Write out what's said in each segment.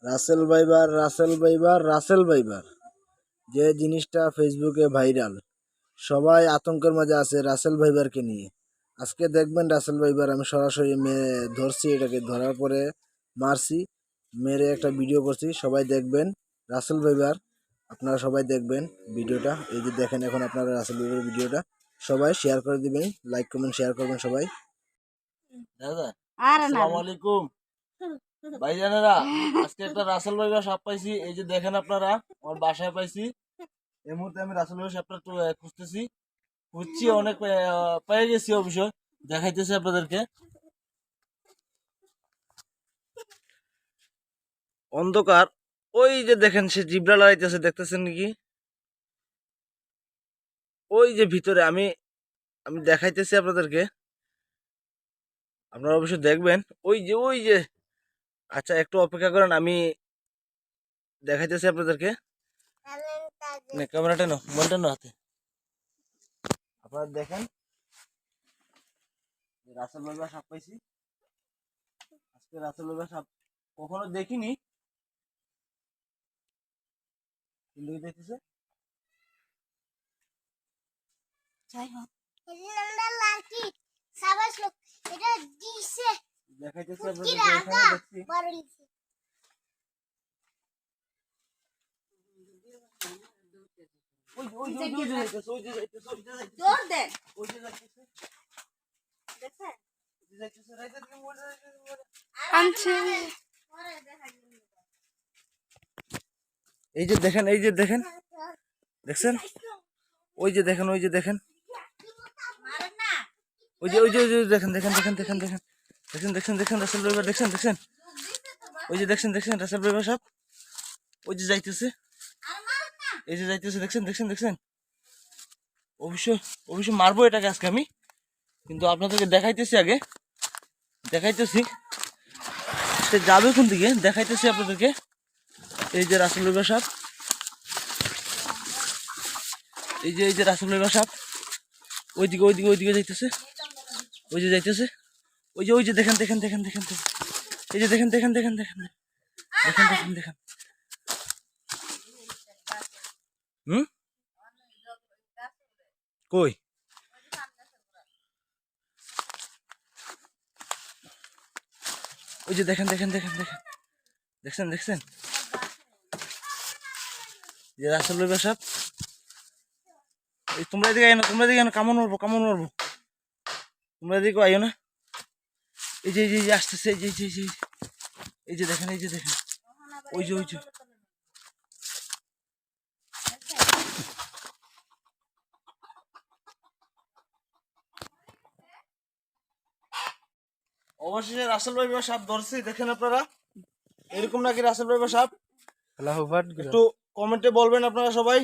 রাসেল ভাইবার যে জিনিসটা ফেসবুকে ভাইরাল, সবাই আতঙ্কের মাঝে আছে রাসেল ভাইবারকে নিয়ে। আজকে দেখবেন রাসেল ভাইবার আমি সরাসরি ধরছি, এটাকে ধরার পরে মারছি, মেরে একটা ভিডিও করছি। সবাই দেখবেন রাসেল ভাইবার, আপনারা সবাই দেখবেন ভিডিওটা। এই যে দেখেন এখন আপনারা রাসেল ভাইবার ভিডিওটা সবাই শেয়ার করে দিবেন, লাইক কমেন্ট শেয়ার করবেন সবাই। দাদা আসসালামু আলাইকুম ভাইজানেরা, আজকে একটা রাসেল ভাইবার সাপ পাইছি। এই যে দেখেন আপনারা, আমার বাসায় পাইছি। এই মুহূর্তে আমি রাসেল ভাইবার সাপটা খুঁজতেছি, অনেক পেয়ে গেছি অবশ্য, দেখাইতেছি আপনাদেরকে। অন্ধকার, ওই যে দেখেন সে জিব্রা লড়াইতেছে, দেখতেছেন নাকি? ওই যে ভিতরে আমি আমি দেখাইতেছি আপনাদেরকে, আপনারা অবশ্যই দেখবেন। ওই যে আচ্ছা একটু অপেক্ষা করেন, আমি দেখাইতেছি আপনাদেরকে। ক্যামেরাটা নো, মোবাইলটা নো হাতে। আপনারা দেখেন রাসেল ভাইবার সাপ পাইছি আজকে। রাসেল ভাইবার সাপ কখনো দেখিনি, কিন্তু দেখতেছে দেখাইতেছে আপনাদেরকে। এই যে দেখেন, এই যে দেখেন, দেখছেন? ওই যে দেখেন, ওই যে দেখেন, ওই যে দেখেন দেখেন দেখেন দেখেন দেখেন দেখেন দেখেন দেখেন রাসেল ভাইবার দেখছেন দেখছেন? ওই যে দেখছেন দেখছেন রাসেল ভাইবার সাপ, ওই যে যাইতেছে, এই যে যাইতেছে, দেখছেন দেখছেন দেখছেন? অবশ্যই অবশ্যই মারবো এটাকে আজকে আমি, কিন্তু আপনাদেরকে দেখাইতেছি, আগে দেখাইতেছি সে যাবে কোন দিকে, দেখাইতেছি আপনাদেরকে। এই যে রাসেল ভাইবার সাপ, এই যে রাসেল ভাইবার সাপ, ওইদিকে ওইদিকে ওইদিকে যাইতেছে, ওই যে যাইতেছে, ওই যে দেখেন দেখেন দেখেন দেখেন, এই যে দেখেন দেখেন দেখেন দেখেন দেখেন দেখেন দেখেন। কই ওই যে দেখেন দেখেন দেখেন দেখেন দেখছেন দেখছেন? যে রাসেল ভাইবার সাপ, তোমরা এদিকে আইও না, তোমরা এদিকে কামড় মারবো, কামড় মারবো, তোমরা এদিকে আইও না। এই যে এই যে আসতেছে, এই যে এই যে এই যে দেখেন, এই যে দেখেন, ওই যে অবশেষে রাসেল ভাইবার সাপ ধরছি। দেখেন আপনারা, এরকম নাকি রাসেল ভাইবার সাপ? একটু কমেন্টে বলবেন আপনারা সবাই,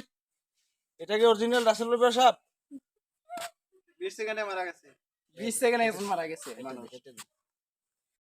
এটা কি অরিজিনাল রাসেল ভাইবার সাপ? 20 সেকেন্ডে মারা গেছে, 20 সেকেন্ডে এখন মারা গেছে মানুষ।